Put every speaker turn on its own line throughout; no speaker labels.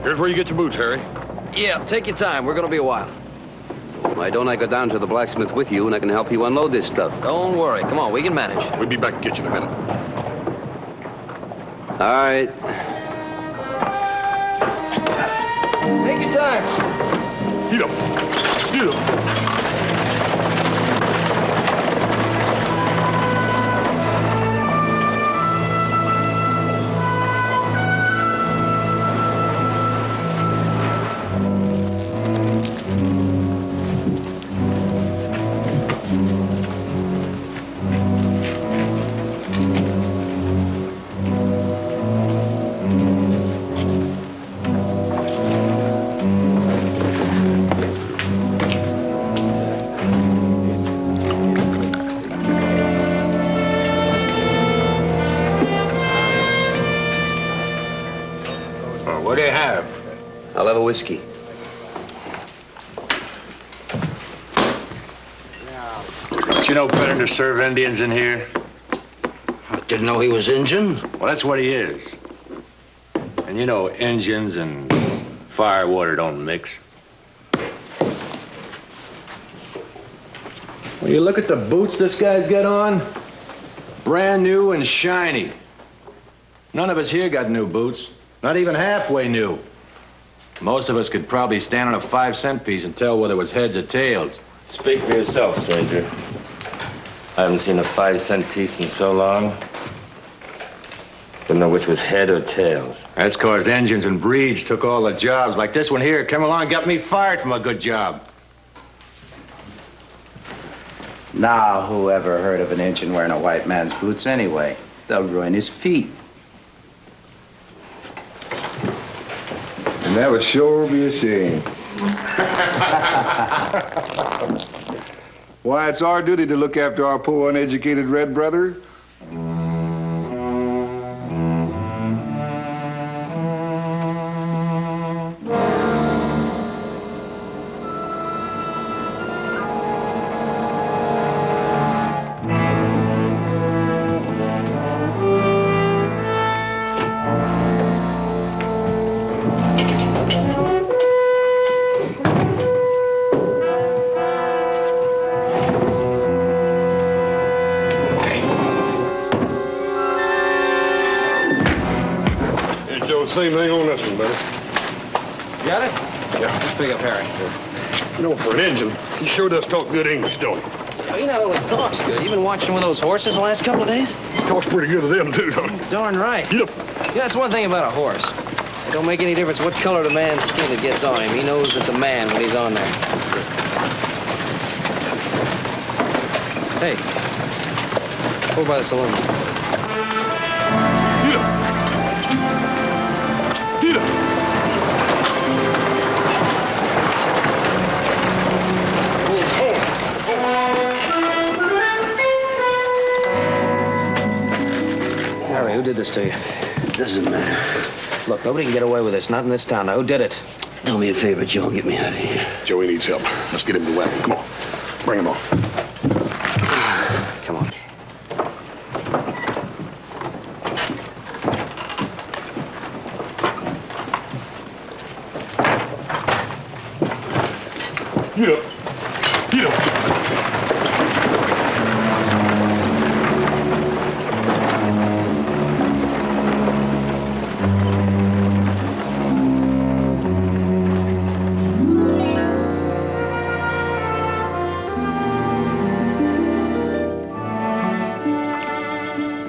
Here's where you get your boots, Harry.
Yeah, take your time. We're gonna be a while.
Why don't I go down to the blacksmith with you and I can help you unload this stuff?
Don't worry. Come on, we can manage.
We'll be back to get you in a minute.
All right.
Take your time.
Get up. Get up.
What do you have?
I'll have a whiskey.
Don't you know better to serve Indians in here?
I didn't know he was Injun.
Well, that's what he is. And you know, Indians and fire water don't mix. Well, you look at the boots this guy's got on. Brand new and shiny. None of us here got new boots. Not even halfway new. Most of us could probably stand on a 5-cent piece and tell whether it was heads or tails.
Speak for yourself, stranger. I haven't seen a 5-cent piece in so long. Didn't know which was head or tails.
That's 'cause engines and breeds took all the jobs. Like this one here, come along and got me fired from a good job.
Now, who ever heard of an Injun wearing a white man's boots anyway? They'll ruin his feet.
And that would sure be a shame. Why, it's our duty to look after our poor, uneducated red brother.
Same thing on this one, buddy.
Got it?
Yeah.
Just pick up Harry.
You know, for an Injun, he sure does talk good English, don't he?
Yeah, he not only talks good, you've been watching with those horses the last couple of days?
He talks pretty good to them, too, don't he?
Darn right.
Get up.
Yeah, that's one thing about a horse. It don't make any difference what color the man's skin that gets on him. He knows it's a man when he's on there. Hey, over by the saloon.
Get up. Get up.
Harry, who did this to you?
Doesn't matter.
Look, nobody can get away with this. Not in this town. Now, who did it?
Do me a favor, Joe. Get me out of here.
Joey needs help. Let's get him the wagon. Come on. Bring him on.
Come on.
Get up. Get up.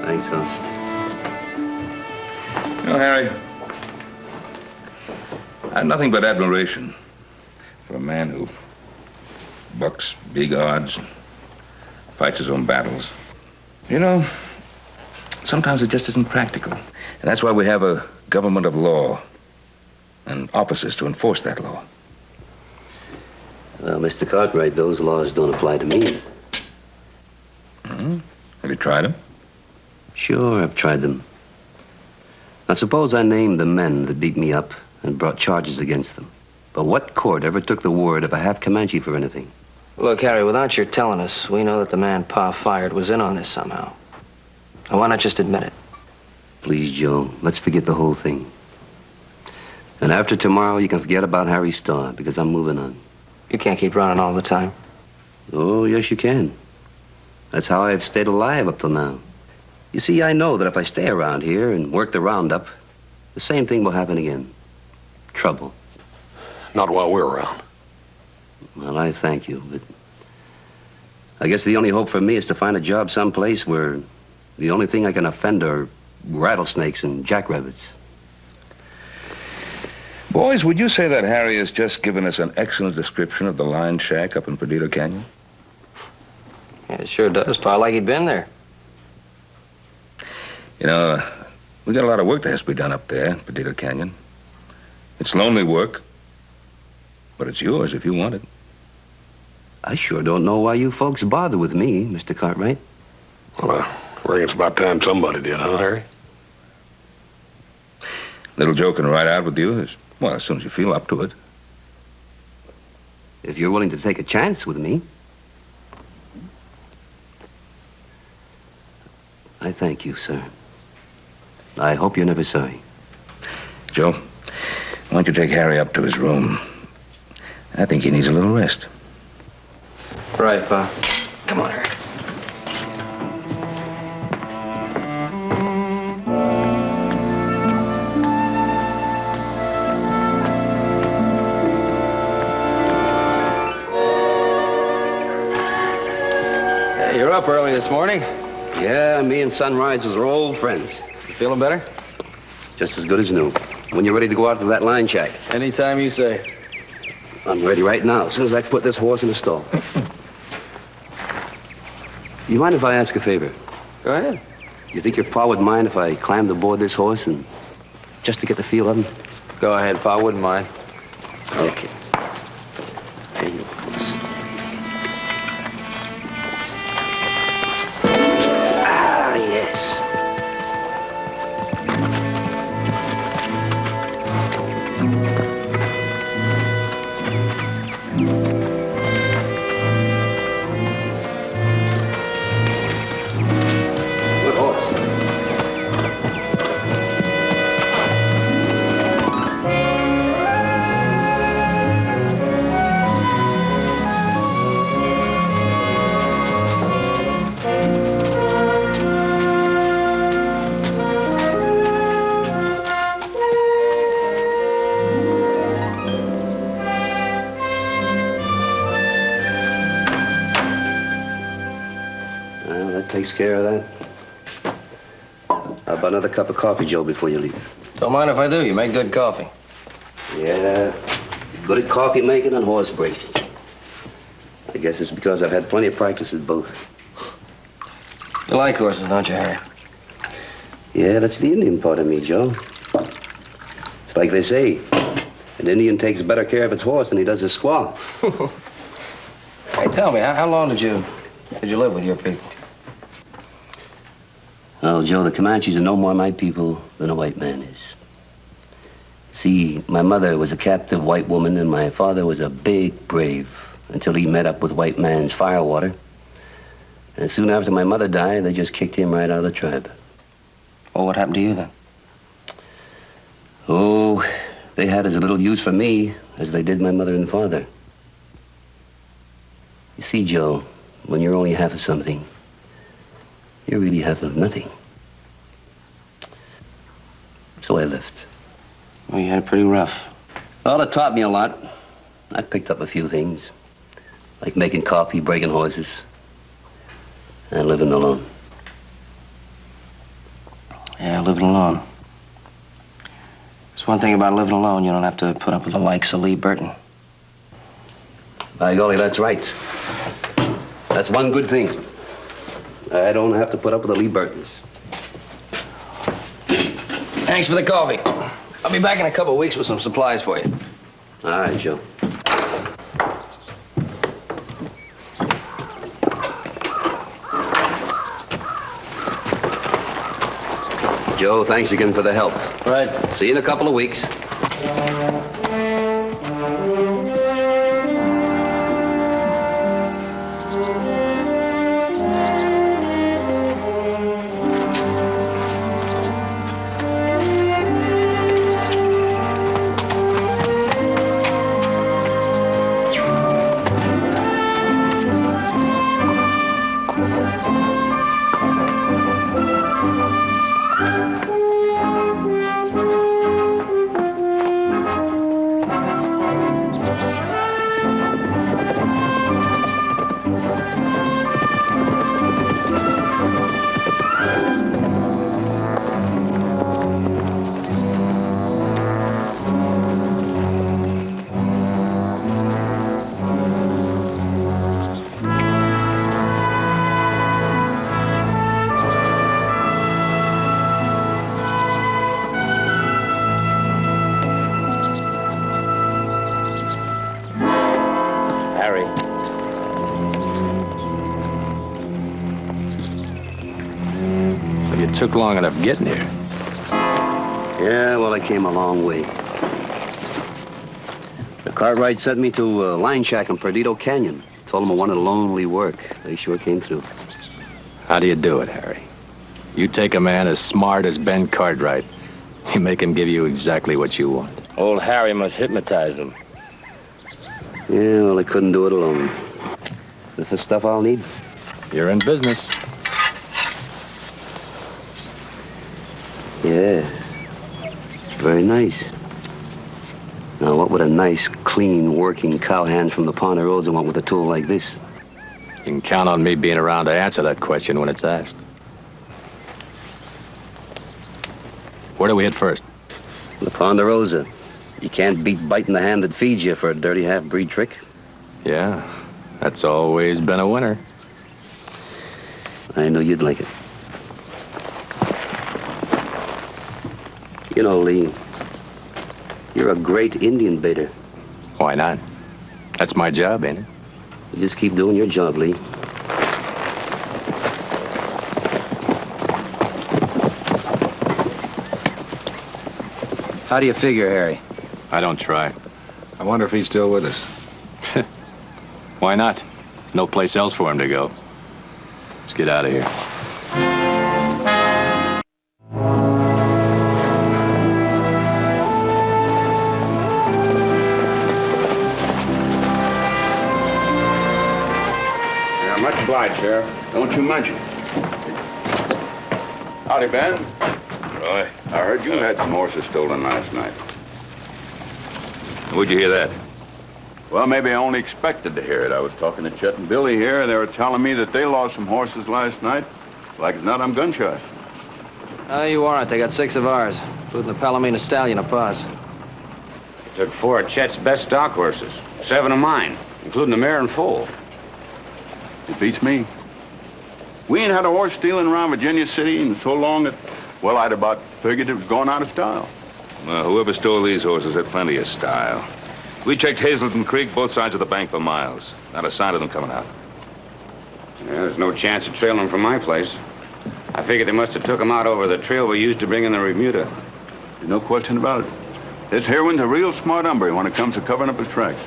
Thanks, Hoss.
You know, Harry, I have nothing but admiration for a man who bucks big odds and fights his own battles. You know, sometimes it just isn't practical. And that's why we have a government of law and officers to enforce that law.
Well, Mr. Cartwright, those laws don't apply to me.
Hmm? Have you tried them?
Sure, I've tried them. Now, suppose I named the men that beat me up and brought charges against them. But what court ever took the word of a half Comanche for anything?
Look, Harry, without your telling us, we know that the man Pa fired was in on this somehow. Now, why not just admit it?
Please, Joe, let's forget the whole thing. And after tomorrow, you can forget about Harry's store, because I'm moving on.
You can't keep running all the time.
Oh, yes, you can. That's how I've stayed alive up till now. You see, I know that if I stay around here and work the roundup, the same thing will happen again. Trouble.
Not while we're around.
Well, I thank you, but I guess the only hope for me is to find a job someplace where the only thing I can offend are rattlesnakes and jackrabbits.
Boys, would you say that Harry has just given us an excellent description of the Lion Shack up in Perdido Canyon?
Yeah, it sure does, Pa. Like he'd been there.
You know, we got a lot of work that has to be done up there in Perdido Canyon. It's lonely work, but it's yours if you want it.
I sure don't know why you folks bother with me, Mr. Cartwright.
Well, I reckon it's about time somebody did, huh, Harry?
Little Joe can ride out with you as soon as you feel up to it.
If you're willing to take a chance with me. I thank you, sir. I hope you're never sorry.
Joe, why don't you take Harry up to his room? I think he needs a little rest.
Right, Pa. Come on, Harry. Hey, you're up early this morning.
Yeah, me and Sunrises are old friends.
You feeling better?
Just as good as new. When you're ready to go out to that Lion Shack.
Anytime you say.
I'm ready right now, as soon as I put this horse in the stall. You mind if I ask a favor?
Go ahead.
You think your pa would mind if I climbed aboard this horse and just to get the feel of him?
Go ahead, Pa. Wouldn't mind.
Okay. There you go, horse. Ah, yes. Good horse. Well, that takes care of that. How about another cup of coffee, Joe, before you leave?
Don't mind if I do. You make good coffee.
Yeah, good at coffee making and horse breaking. I guess it's because I've had plenty of practice at both.
You like horses, don't you, Harry?
Yeah, that's the Indian part of me, Joe. It's like they say, an Indian takes better care of its horse than he does his squaw.
Hey, tell me, how long did you live with your people?
Well, Joe, the Comanches are no more my people than a white man is. See, my mother was a captive white woman and my father was a big brave until he met up with white man's firewater. And soon after my mother died, they just kicked him right out of the tribe.
Well, what happened to you then?
Oh, they had as little use for me as they did my mother and father. You see, Joe, when you're only half of something, you're really half of nothing. So I left.
Well, you had it pretty rough.
Well, it taught me a lot. I picked up a few things, like making coffee, breaking horses, and living alone.
Yeah, living alone. There's one thing about living alone, you don't have to put up with the likes of Lee Burton.
By golly, that's right. That's one good thing. I don't have to put up with the Lee Burtons.
Thanks for the coffee. I'll be back in a couple of weeks with some supplies for you.
All right, Joe. Joe, thanks again for the help.
Right.
See you in a couple of weeks.
took long enough getting here.
Yeah, well, I came a long way. The Cartwright sent me to a line shack in Perdido Canyon. Told them I wanted lonely work. They sure came through.
How do you do it, Harry? You take a man as smart as Ben Cartwright. You make him give you exactly what you want.
Old Harry must hypnotize him.
Yeah, well, I couldn't do it alone. That's the stuff I'll need.
You're in business.
Yeah. It's very nice. Now, what would a nice, clean, working cowhand from the Ponderosa want with a tool like this?
You can count on me being around to answer that question when it's asked. Where do we hit first?
The Ponderosa. You can't beat biting the hand that feeds you for a dirty half-breed trick.
Yeah, that's always been a winner.
I knew you'd like it. You know, Lee, you're a great Indian baiter.
Why not? That's my job, ain't it?
You just keep doing your job, Lee.
How do you figure, Harry?
I don't try.
I wonder if he's still with us.
Why not? No place else for him to go. Let's get out of here.
Yeah, much obliged, Sheriff. Don't you mention it. Howdy, Ben.
Roy.
I heard you had some horses stolen last night.
Where'd you hear that?
Well, maybe I only expected to hear it. I was talking to Chet and Billy here, and they were telling me that they lost some horses last night. Like as not, I'm gun shy.
You aren't. They got 6 of ours, including the Palomino stallion of Paz.
They took 4 of Chet's best stock horses, 7 of mine, including the mare and foal.
It beats me. We ain't had a horse stealing around Virginia City in so long that, well, I'd about figured it was going out of style.
Well, whoever stole these horses had plenty of style. We checked Hazelton Creek, both sides of the bank for miles. Not a sign of them coming out.
Yeah, there's no chance of trailing them from my place. I figured they must have took them out over the trail we used to bring in the remuda.
There's no question about it. This here one's a real smart hombre when it comes to covering up his tracks.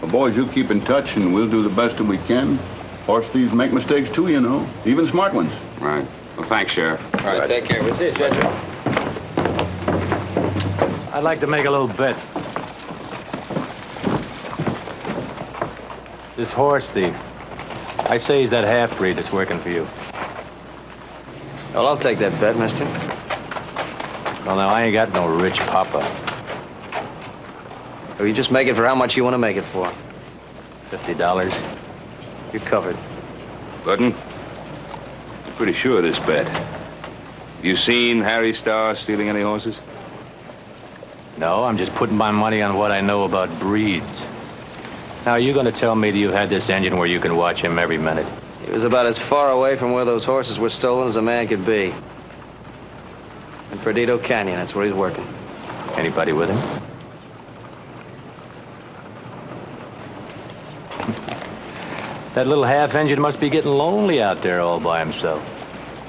Well, boys, you keep in touch, and we'll do the best that we can. Horse thieves make mistakes, too, you know. Even smart ones.
Right. Well, thanks, Sheriff.
All right, take care. We'll see you, Judge.
I'd like to make a little bet. This horse thief, I say he's that half-breed that's working for you.
Well, I'll take that bet, mister.
Well, now, I ain't got no rich papa.
Or you just make it for how much you want to make it for.
$50.
You're covered.
Button, I'm pretty sure of this bet. You seen Harry Starr stealing any horses?
No, I'm just putting my money on what I know about breeds. Now, you're going to tell me that you had this engine where you can watch him every minute?
He was about as far away from where those horses were stolen as a man could be. In Perdido Canyon, that's where he's working.
Anybody with him? That little half-engine must be getting lonely out there all by himself.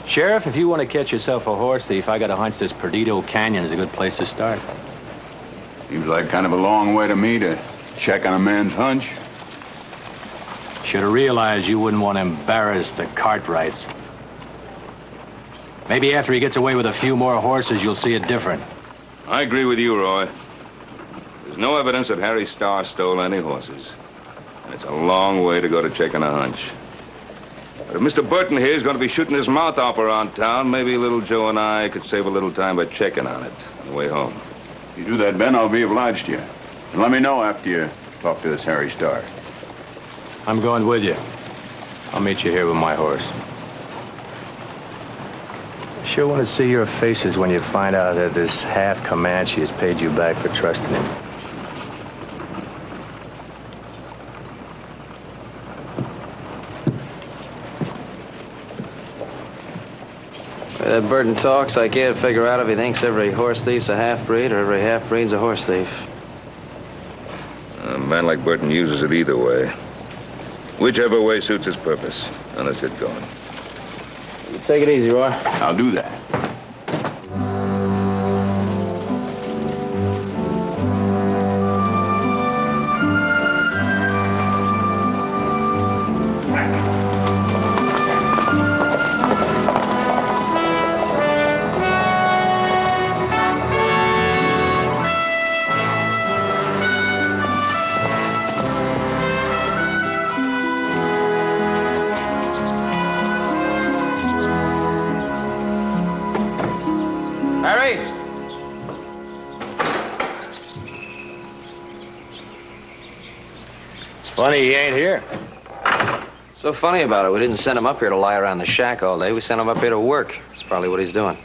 Sheriff, if you want to catch yourself a horse thief, I got a hunch this Perdido Canyon is a good place to start.
Seems like kind of a long way to me to check on a man's hunch.
Should have realized you wouldn't want to embarrass the Cartwrights. Maybe after he gets away with a few more horses, you'll see it different.
I agree with you, Roy. There's no evidence that Harry Starr stole any horses. And it's a long way to go to checking a hunch. But if Mr. Burton here is going to be shooting his mouth off around town, maybe little Joe and I could save a little time by checking on it on the way home.
If you do that, Ben, I'll be obliged to you. And let me know after you talk to this Harry Starr.
I'm going with you. I'll meet you here with my horse. I sure want to see your faces when you find out that this half-Comanche has paid you back for trusting him.
That Burton talks, I can't figure out if he thinks every horse thief's a half-breed or every half-breed's a horse thief.
A man like Burton uses it either way. Whichever way suits his purpose. Now let's get going.
Take it easy, Roy.
I'll do that.
Harry?
It's funny he ain't here.
So funny about it, we didn't send him up here to lie around the shack all day. We sent him up here to work. That's probably what he's doing.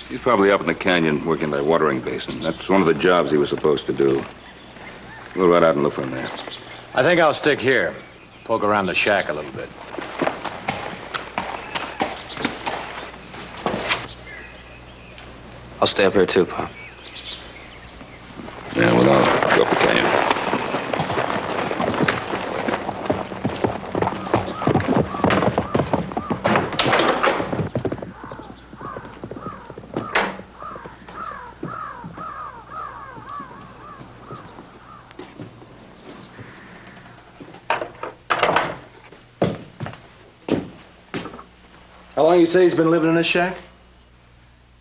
He's probably up in the canyon working that watering basin. That's one of the jobs he was supposed to do. We'll ride out and look for him there.
I think I'll stick here. Poke around the shack a little bit.
I'll stay up here too, Pop.
Yeah, well, I'll go up the canyon.
How long you say he's been living in this shack?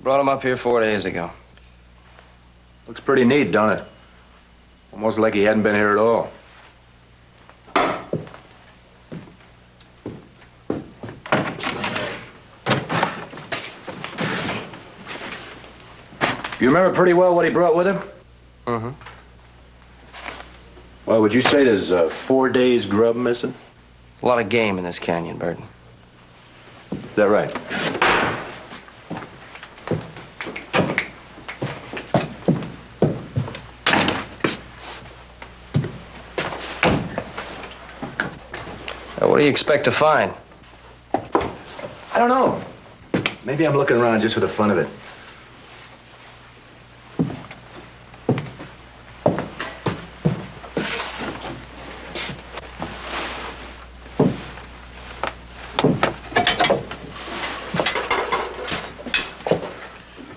Brought him up here 4 days ago.
Looks pretty neat, don't it? Almost like he hadn't been here at all. You remember pretty well what he brought with him?
Mm-hmm.
Well, would you say there's 4 days grub missing?
A lot of game in this canyon, Burton.
Is that right?
What do you expect to find?
I don't know. Maybe I'm looking around just for the fun of it.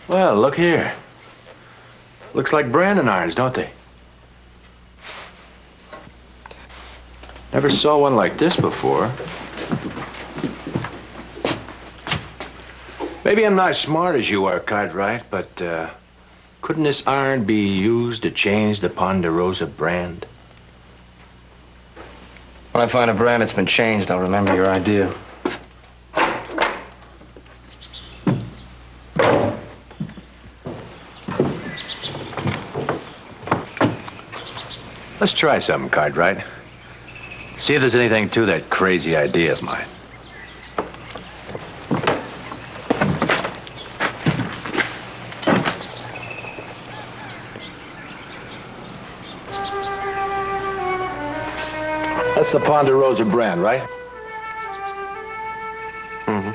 Well, look here. Looks like branding irons, don't they? Never saw one like this before. Maybe I'm not as smart as you are, Cartwright, but couldn't this iron be used to change the Ponderosa brand?
When I find a brand that's been changed, I'll remember your idea.
Let's try something, Cartwright. See if there's anything to that crazy idea of mine. That's the Ponderosa brand, right?
Mm-hmm.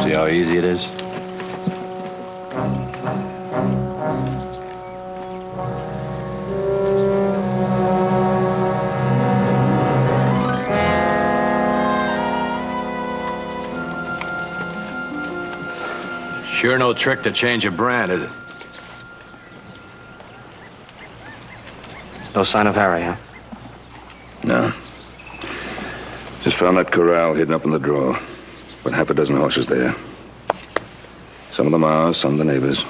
See how easy it is? Sure no trick to change a brand, is it?
No sign of Harry, huh?
No. Just found that corral hidden up in the drawer. About half a dozen horses there. Some of them ours, some the neighbors.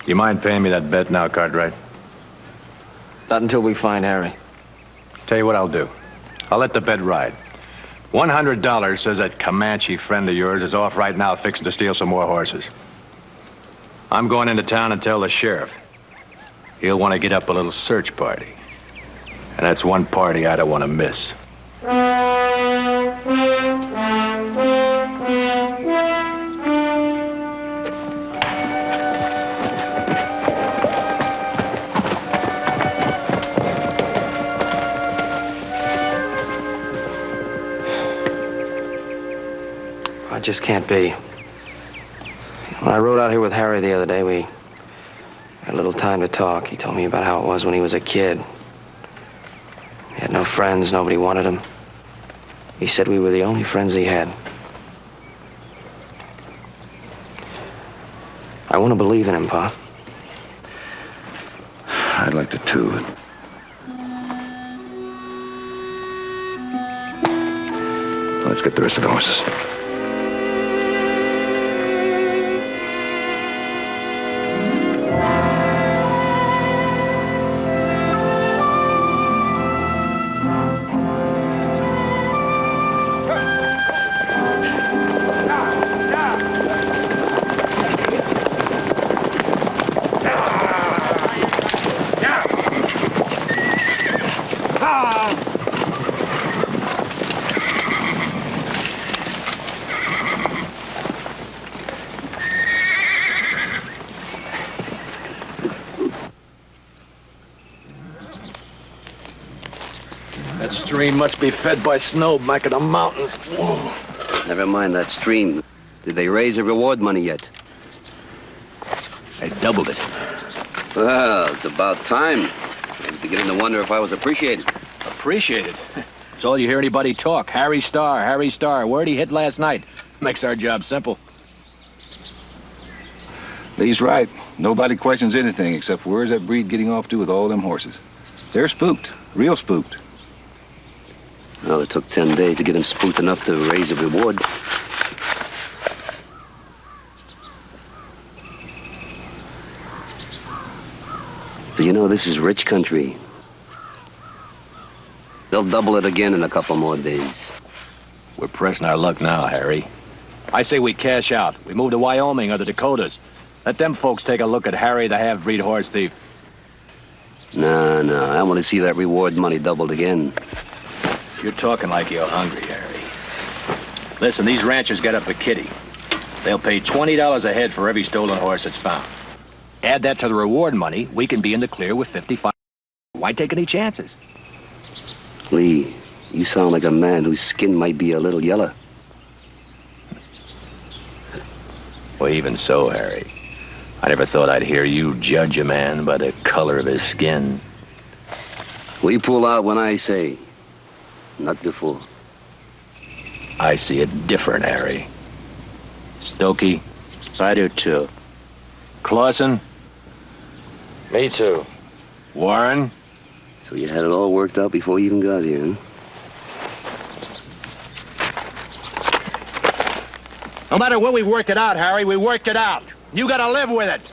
You mind paying me that bet now, Cartwright?
Not until we find Harry.
Tell you what I'll do. I'll let the bet ride. $100 says that Comanche friend of yours is off right now fixing to steal some more horses. I'm going into town and tell the sheriff. He'll want to get up a little search party. And that's one party I don't want to miss.
just can't be. When I rode out here with Harry the other day, we had a little time to talk. He told me about how it was when he was a kid. He had no friends, nobody wanted him. He said we were the only friends he had. I want to believe in him, Pa.
I'd like to, too. Let's get the rest of the horses.
That stream must be fed by snow back in the mountains. Whoa.
Never mind that stream. Did they raise the reward money yet?
They doubled it.
Well, it's about time. I'm beginning to wonder if I was appreciated.
Appreciated? It's all you hear anybody talk. Harry Starr, Harry Starr. Where'd he hit last night? Makes our job simple.
Lee's right. Nobody questions anything except where's that breed getting off to with all them horses. They're spooked. Real spooked.
Well, it took 10 days to get him spooked enough to raise a reward. But you know, this is rich country. They'll double it again in a couple more days.
We're pressing our luck now, Harry. I say we cash out. We move to Wyoming or the Dakotas. Let them folks take a look at Harry the half-breed horse thief.
No, I want to see that reward money doubled again.
You're talking like you're hungry, Harry. Listen, these ranchers got up a kitty. They'll pay $20 a head for every stolen horse that's found. Add that to the reward money, we can be in the clear with 55. Why take any chances?
Lee, you sound like a man whose skin might be a little yellow.
Well, even so, Harry. I never thought I'd hear you judge a man by the color of his skin.
We pull out when I say, not before.
I see it different, Harry. Stokey?
I do, too.
Clausen?
Me too.
Warren?
So you had it all worked out before you even got here, huh?
No matter where we worked it out, Harry, we worked it out. You gotta live with it.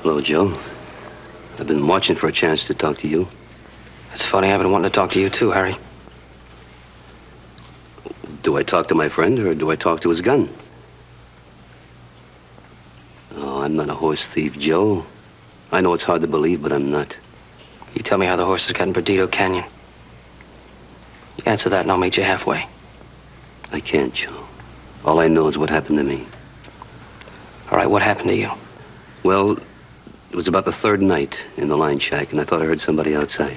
Hello, Joe. I've been watching for a chance to talk to you.
It's funny, I've been wanting to talk to you too, Harry.
Do I talk to my friend or do I talk to his gun? Oh, I'm not a horse thief, Joe. I know it's hard to believe, but I'm not.
You tell me how the horses got in Perdido Canyon. You answer that and I'll meet you halfway.
I can't, Joe. All I know is what happened to me.
All right, what happened to you?
Well, it was about the third night in the line shack, and I thought I heard somebody outside.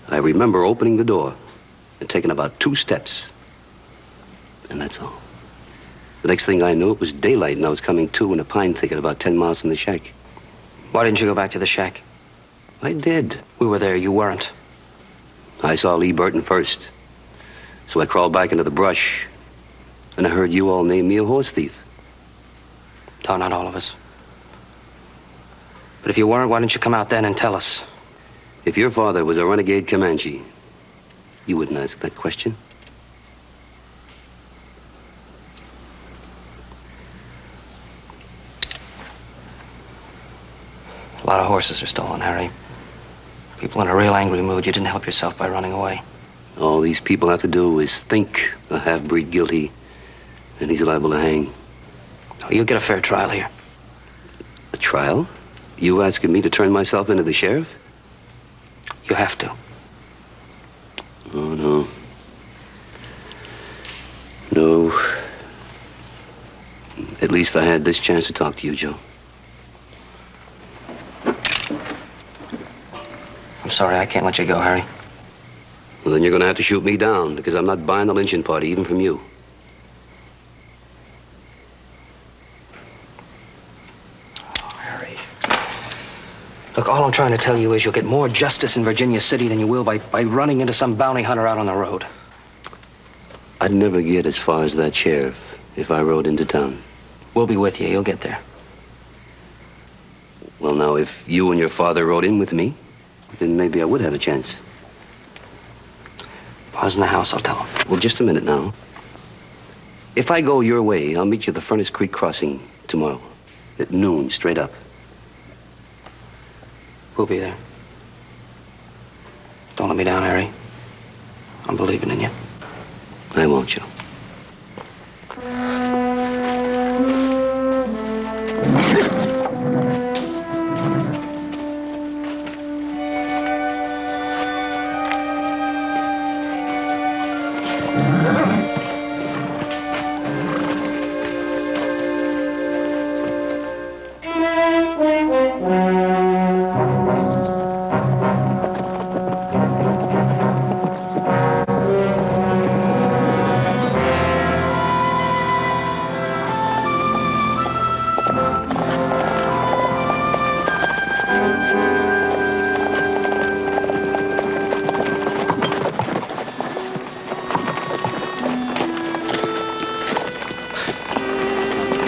I remember opening the door and taking about 2 steps. And that's all. The next thing I knew, it was daylight, and I was coming to in a pine thicket about 10 miles from the shack.
Why didn't you go back to the shack?
I did.
We were there, you weren't.
I saw Lee Burton first. So I crawled back into the brush, and I heard you all name me a horse thief.
No, not all of us. But if you weren't, why didn't you come out then and tell us?
If your father was a renegade Comanche, you wouldn't ask that question.
A lot of horses are stolen, Harry. People in a real angry mood. You didn't help yourself by running away.
All these people have to do is think a half-breed guilty, and he's liable to hang.
Oh, you'll get a fair trial here.
A trial? You asking me to turn myself into the sheriff?
You have to.
Oh, no. No. At least I had this chance to talk to you, Joe.
I'm sorry, I can't let you go, Harry.
Well, then you're going to have to shoot me down, because I'm not buying the lynching party, even from you.
Look, all I'm trying to tell you is you'll get more justice in Virginia City than you will by running into some bounty hunter out on the road.
I'd never get as far as that sheriff if I rode into town.
We'll be with you. You'll get there.
Well, now, if you and your father rode in with me, then maybe I would have a chance.
Pa's in the house, I'll tell him.
Well, just a minute now. If I go your way, I'll meet you at the Furnace Creek crossing tomorrow at noon, straight up.
We'll be there. Don't let me down, Harry. I'm believing in you.
I won't, Joe.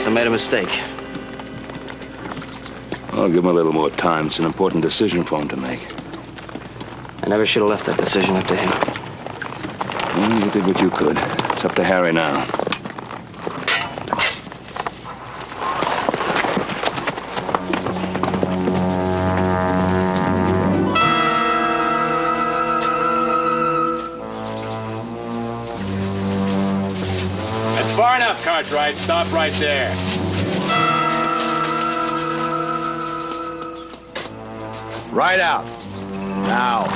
I made a mistake.
I'll give him a little more time. It's an important decision for him to make.
I never should have left that decision up to him.
Well, you did what you could. It's up to Harry now.
That's far enough, Cartwright. Stop right there. Right out. Now.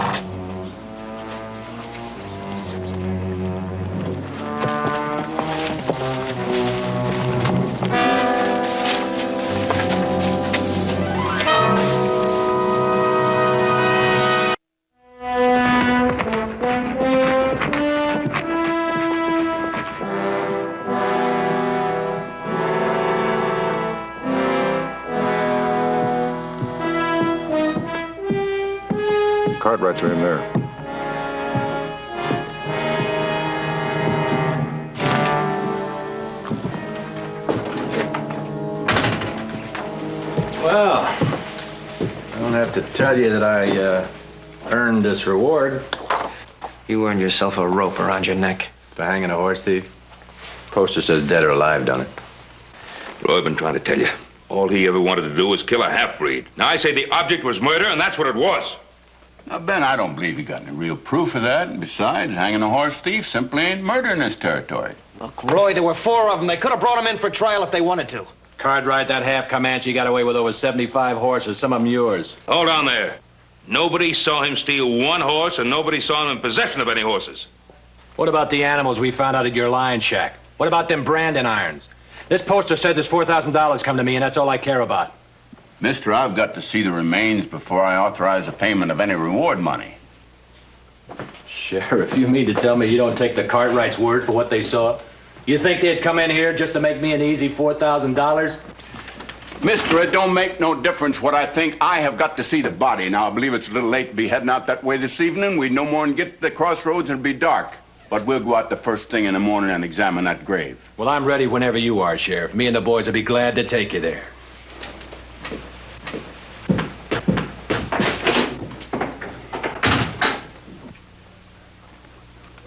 Cartwrights are in there.
Well, I don't have to tell you that I earned this reward.
You earned yourself a rope around your neck.
For hanging a horse thief. Poster says dead or alive, don't it?
Roy, I've been trying to tell you. All he ever wanted to do was kill a half-breed. Now, I say the object was murder, and that's what it was.
Now, Ben, I don't believe you got any real proof of that. And besides, hanging a horse thief simply ain't murder in this territory.
Look, Roy, there were 4 of them. They could have brought him in for trial if they wanted to.
Cartwright, that half Comanche got away with over 75 horses, some of them yours.
Hold on there. Nobody saw him steal one horse, and nobody saw him in possession of any horses.
What about the animals we found out at your lion shack? What about them branding irons? This poster says there's $4,000 come to me, and that's all I care about.
Mister, I've got to see the remains before I authorize the payment of any reward money.
Sheriff, you mean to tell me you don't take the Cartwright's word for what they saw? You think they'd come in here just to make me an easy $4,000?
Mister, it don't make no difference what I think. I have got to see the body. Now, I believe it's a little late to be heading out that way this evening. We'd no more than get to the crossroads and it'd be dark. But we'll go out the first thing in the morning and examine that grave.
Well, I'm ready whenever you are, Sheriff. Me and the boys will be glad to take you there.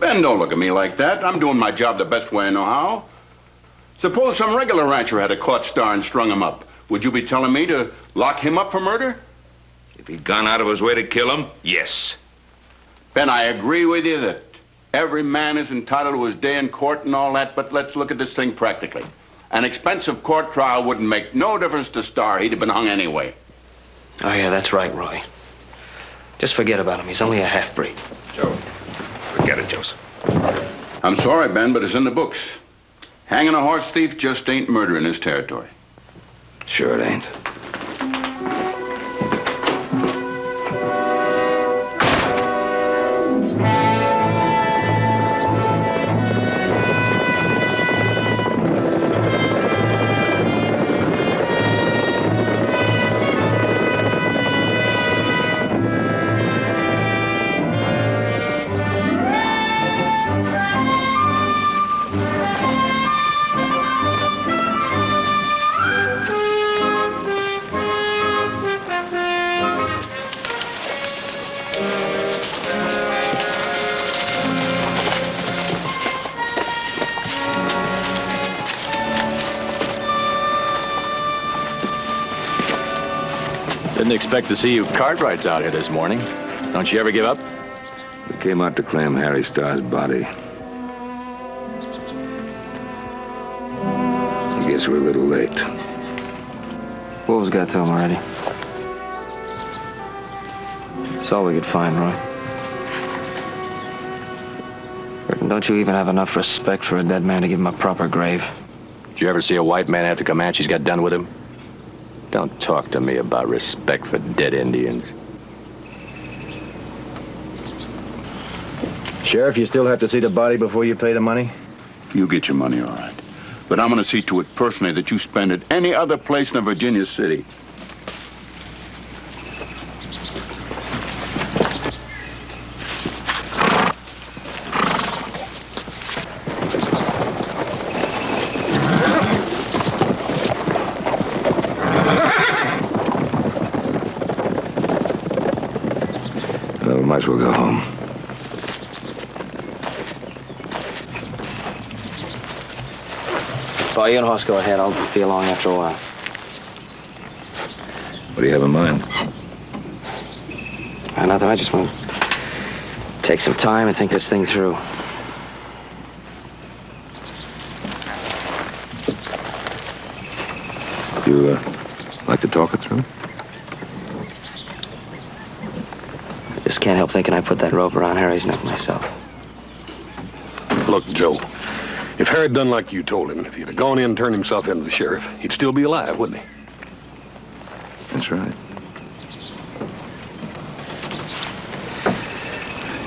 Ben, don't look at me like that. I'm doing my job the best way I know how. Suppose some regular rancher had a caught star and strung him up. Would you be telling me to lock him up for murder?
If he'd gone out of his way to kill him, yes.
Ben, I agree with you that every man is entitled to his day in court and all that, but let's look at this thing practically. An expensive court trial wouldn't make no difference to Star. He'd have been hung anyway.
Oh, yeah, that's right, Roy. Just forget about him. He's only a half-breed.
Joe, forget it, Joseph.
I'm sorry, Ben, but it's in the books. Hanging a horse thief just ain't murder in his territory.
Sure it ain't.
Didn't expect to see you Cartwrights out here this morning. Don't you ever give up?
We came out to claim Harry Starr's body. I guess we're a little late.
Wolves got to him already. That's all we could find, Roy. Reckon, don't you even have enough respect for a dead man to give him a proper grave?
Did you ever see a white man after Comanches got done with him? Don't talk to me about respect for dead Indians. Sheriff, you still have to see the body before you pay the money?
You get your money, all right. But I'm going to see to it personally that you spend it any other place in Virginia City.
Might as well go home.
Well, you and Horse go ahead. I'll be along after a while.
What do you have in mind?
Nothing. I just want to take some time and think this thing through.
You like to talk it through?
Just can't help thinking I put that rope around Harry's neck myself.
Look, Joe, if Harry'd done like you told him, if he'd have gone in and turned himself into the sheriff, he'd still be alive, wouldn't he?
That's right.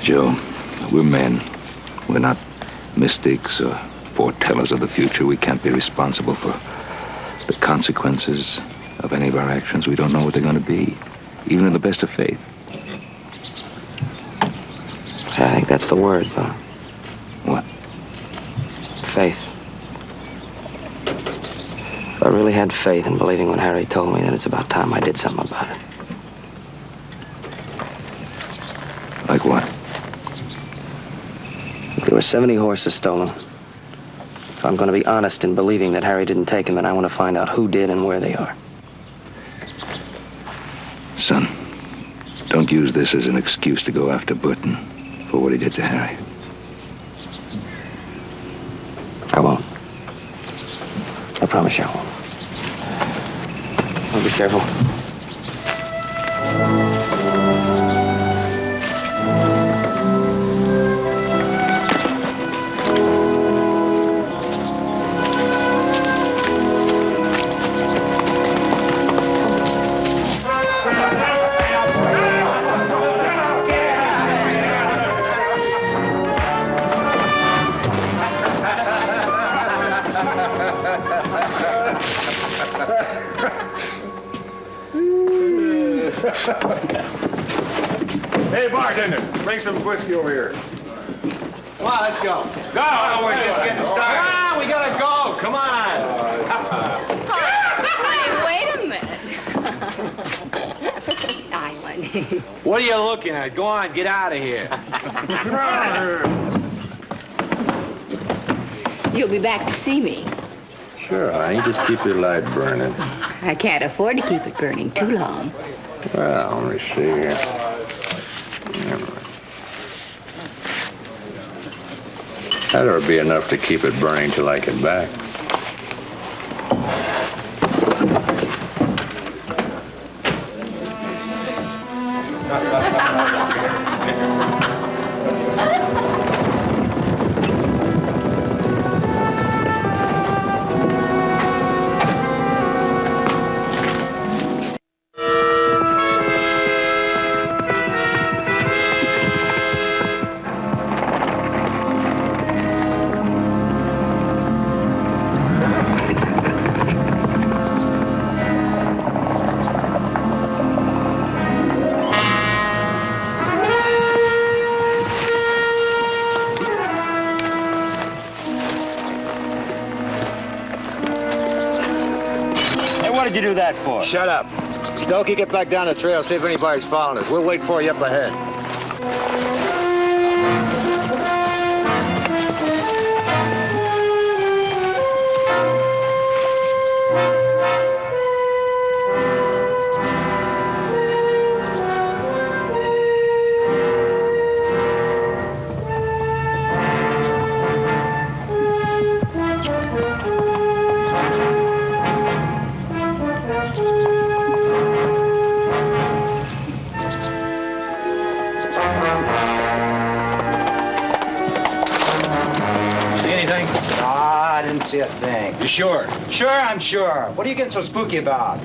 Joe, we're men. We're not mystics or foretellers of the future. We can't be responsible for the consequences of any of our actions. We don't know what they're going to be, even in the best of faith.
I think that's the word, Bo.
What?
Faith. If I really had faith in believing what Harry told me, then it's about time I did something about it.
Like what?
There were 70 horses stolen. If I'm going to be honest in believing that Harry didn't take them, then I want to find out who did and where they are.
Son, don't use this as an excuse to go after Burton for what he did to Harry.
I won't. I promise you I won't. I'll be careful.
Hey, bartender, bring some whiskey over here.
Come on, let's go.
Go! We're just getting started.
Come on, we gotta go. Come on.
Wait a minute. Island.
What are you looking at? Go on, get out of here.
You'll be back to see me.
Sure, honey. Just keep your light burning.
I can't afford to keep it burning too long.
Well, let me see here. That ought to be enough to keep it burning till I get back.
What did you do that for?
Shut up. Stokey, get back down the trail, see if anybody's following us. We'll wait for you up ahead.
See a thing.
You sure?
Sure, I'm sure. What are you getting so spooky about?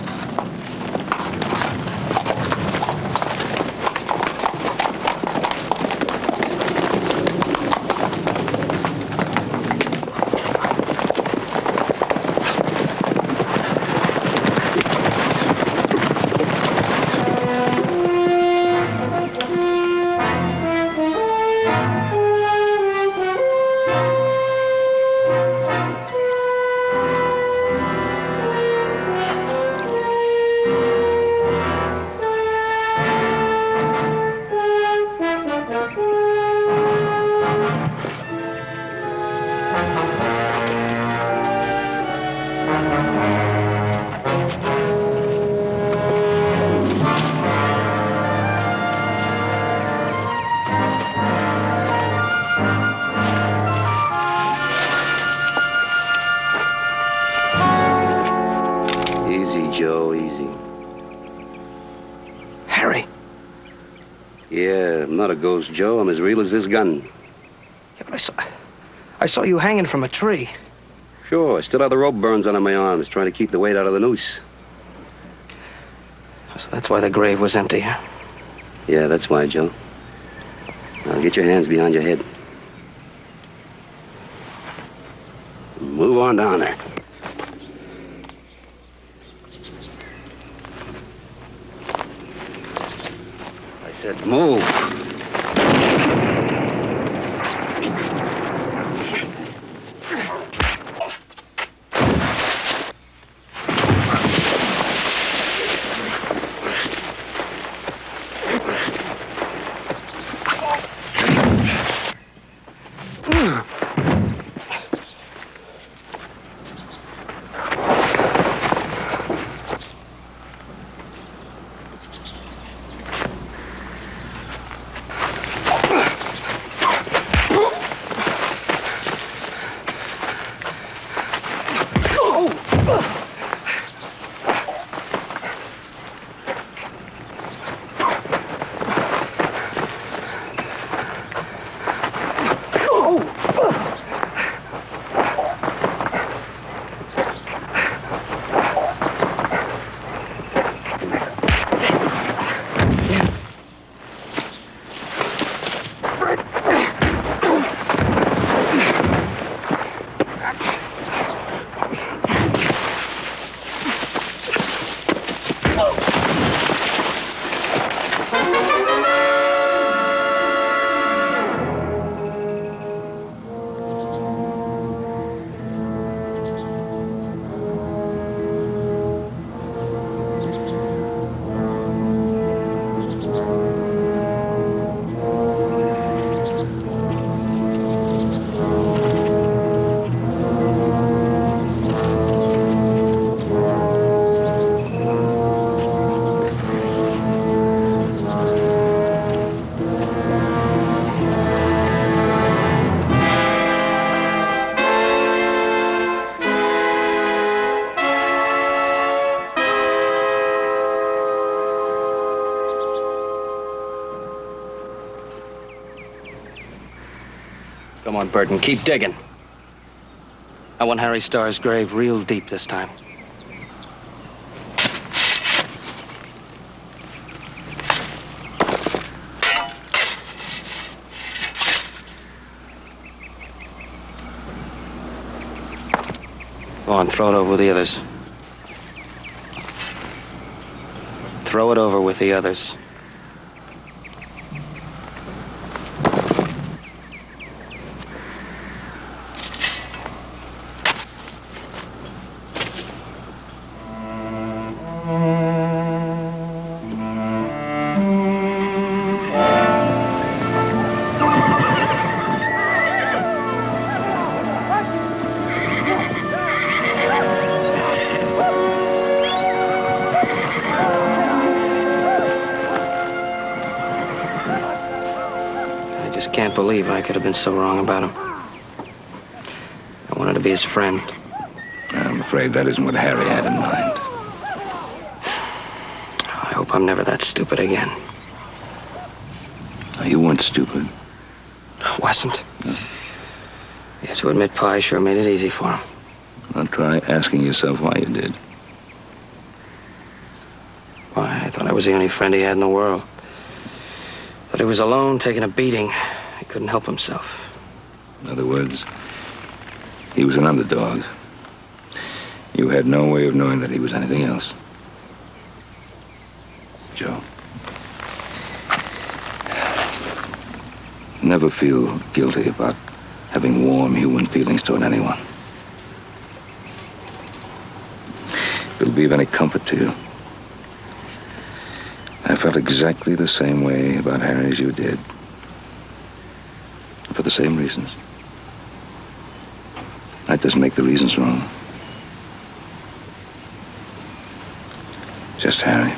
Joe, easy.
Harry.
Yeah, I'm not a ghost, Joe. I'm as real as this gun.
Yeah, but I saw you hanging from a tree.
Sure, I still have the rope burns under my arms, trying to keep the weight out of the noose.
So that's why the grave was empty, huh?
Yeah, that's why, Joe. Now get your hands behind your head. Move on down there. I said move.
Come on, Burton, keep digging. I want Harry Starr's grave real deep this time. Go on, throw it over with the others. Throw it over with the others. Can't believe I could have been so wrong about him. I wanted to be his friend.
I'm afraid that isn't what Harry had in mind.
I hope I'm never that stupid again.
Oh, you weren't stupid.
I wasn't. You have to admit, Pa sure made it easy for him.
Well, try asking yourself why you did.
Why, I thought I was the only friend he had in the world. But he was alone, taking a beating. He couldn't help himself.
In other words, he was an underdog. You had no way of knowing that he was anything else. Joe. Never feel guilty about having warm human feelings toward anyone. If it'll be of any comfort to you, I felt exactly the same way about Harry as you did. For the same reasons. I just make the reasons wrong. Just Harry.